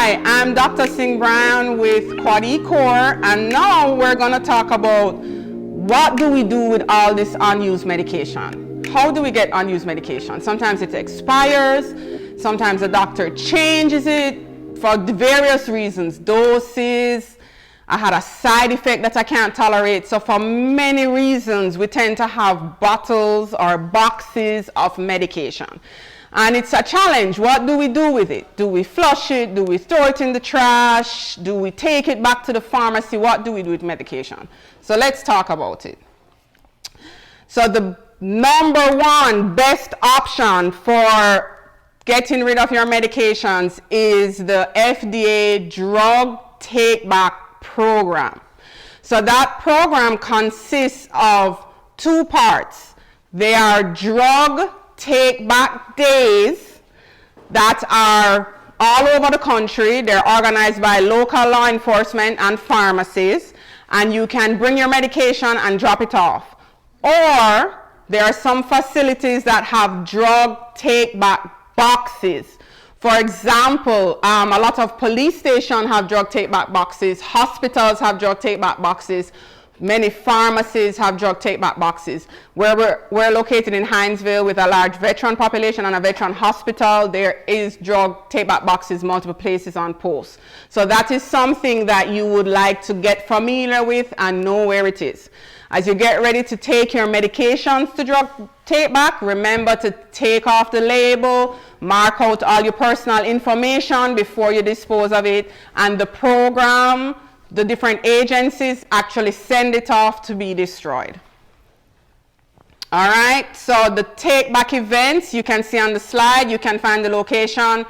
Hi, I'm Dr. Singh Brown with QuadECore, and now we're going to talk about what do we do with all this unused medication. How do we get unused medication? Sometimes it expires, sometimes the doctor changes it for the various reasons, doses, I had a side effect that I can't tolerate. So for many reasons, we tend to have bottles or boxes of medication. And it's a challenge. What do we do with it? Do we flush it? Do we throw it in the trash? Do we take it back to the pharmacy? What do we do with medication? So let's talk about it. So the number one best option for getting rid of your medications is the FDA drug take-back program. So that program consists of two parts. They are drug take-back days that are all over the country. They're organized by local law enforcement and pharmacies, and you can bring your medication and drop it off. Or there are some facilities that have drug take-back boxes. For example, a lot of police stations have drug take-back boxes, hospitals have drug take-back boxes, many pharmacies have drug take-back boxes. Where we're located in Hinesville with a large veteran population and a veteran hospital, there is drug take-back boxes multiple places on posts. So that is something that you would like to get familiar with and know where it is. As you get ready to take your medications to drug take-back, remember to take off the label, mark out all your personal information before you dispose of it, and the program, the different agencies actually send it off to be destroyed. All right, so the take-back events you can see on the slide. You can find the location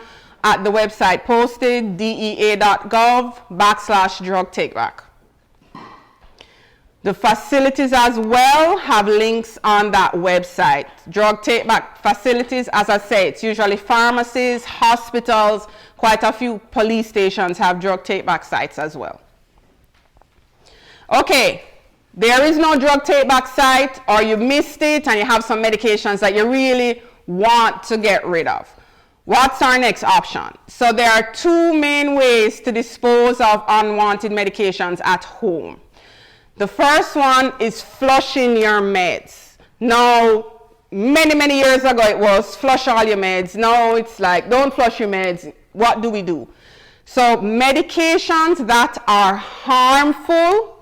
at the website posted, dea.gov/drug take-back. The facilities as well have links on that website. Drug take-back facilities, as I say, it's usually pharmacies, hospitals, quite a few police stations have drug take-back sites as well. Okay, there is no drug take-back site, or you missed it and you have some medications that you really want to get rid of. What's our next option? So there are two main ways to dispose of unwanted medications at home. The first one is flushing your meds. Now, many years ago it was flush all your meds. Now it's like, don't flush your meds. What do we do? So medications that are harmful,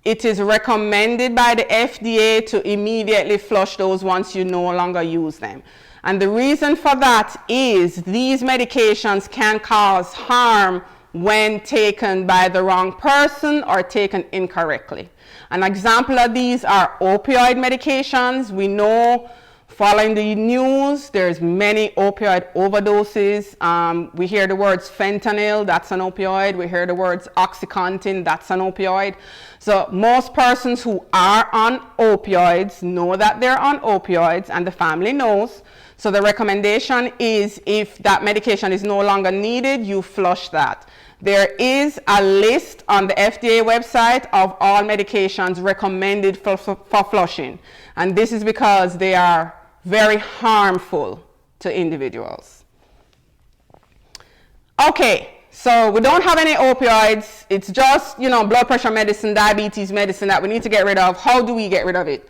it is recommended by the FDA to immediately flush those once you no longer use them. And the reason for that is these medications can cause harm when taken by the wrong person or taken incorrectly. An example of these are opioid medications. We know, following the news, there's many opioid overdoses. We hear the words fentanyl, that's an opioid. We hear the words OxyContin, that's an opioid. So most persons who are on opioids know that they're on opioids, and the family knows. So the recommendation is, if that medication is no longer needed, you flush that. There is a list on the FDA website of all medications recommended for flushing. And this is because they are very harmful to individuals. Okay, so we don't have any opioids. It's just, blood pressure medicine, diabetes medicine that we need to get rid of. How do we get rid of it?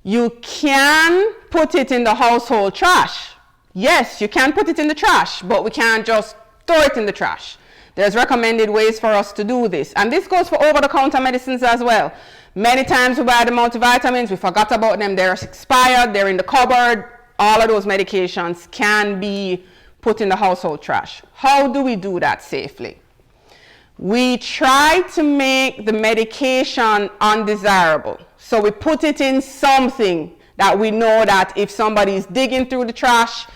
You can put it in the household trash. Yes, you can put it in the trash, but we can't just throw it in the trash. There's recommended ways for us to do this. And this goes for over-the-counter medicines as well. Many times we buy the multivitamins, we forgot about them, they're expired, they're in the cupboard. All of those medications can be put in the household trash. How do we do that safely? We try to make the medication undesirable. So we put it in something that we know that if somebody's digging through the trash,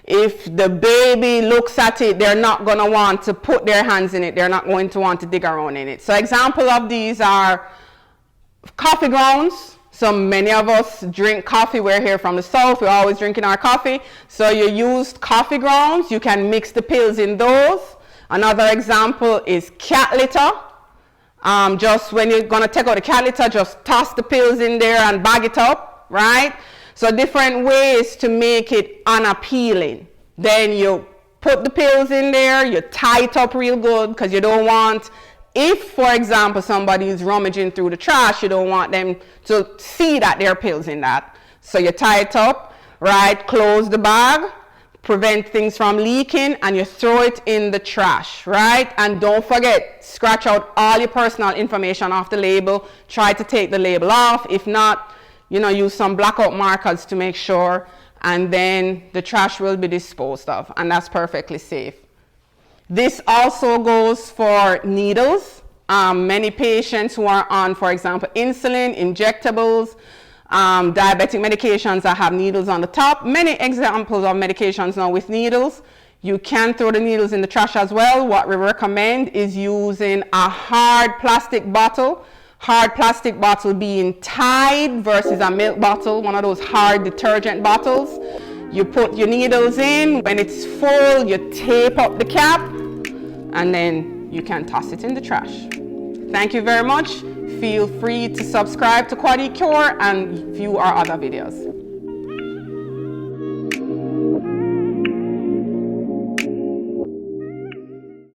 if the baby looks at it, they're not going to want to put their hands in it. They're not going to want to dig around in it. So example of these are coffee grounds. So many of us drink coffee. We're here from the South. We're always drinking our coffee. So you used coffee grounds. You can mix the pills in those. Another example is cat litter. Just when you're going to take out the cat litter, just toss the pills in there and bag it up, right? So different ways to make it unappealing. Then you put the pills in there, you tie it up real good, because you don't want, if, for example, somebody is rummaging through the trash, you don't want them to see that there are pills in that. So you tie it up, right, close the bag, prevent things from leaking, and you throw it in the trash, right? And don't forget, scratch out all your personal information off the label. Try to take the label off. If not, you know, use some blackout markers to make sure, and then the trash will be disposed of, and that's perfectly safe. This also goes for needles. Many patients who are on, for example, insulin, injectables, diabetic medications that have needles on the top. Many examples of medications now with needles. You can throw the needles in the trash as well. What we recommend is using a hard plastic bottle. Hard plastic bottle being Tide versus a milk bottle, one of those hard detergent bottles. You put your needles in. When it's full, you tape up the cap, and then you can toss it in the trash. Thank you very much. Feel free to subscribe to QuadECure and view our other videos.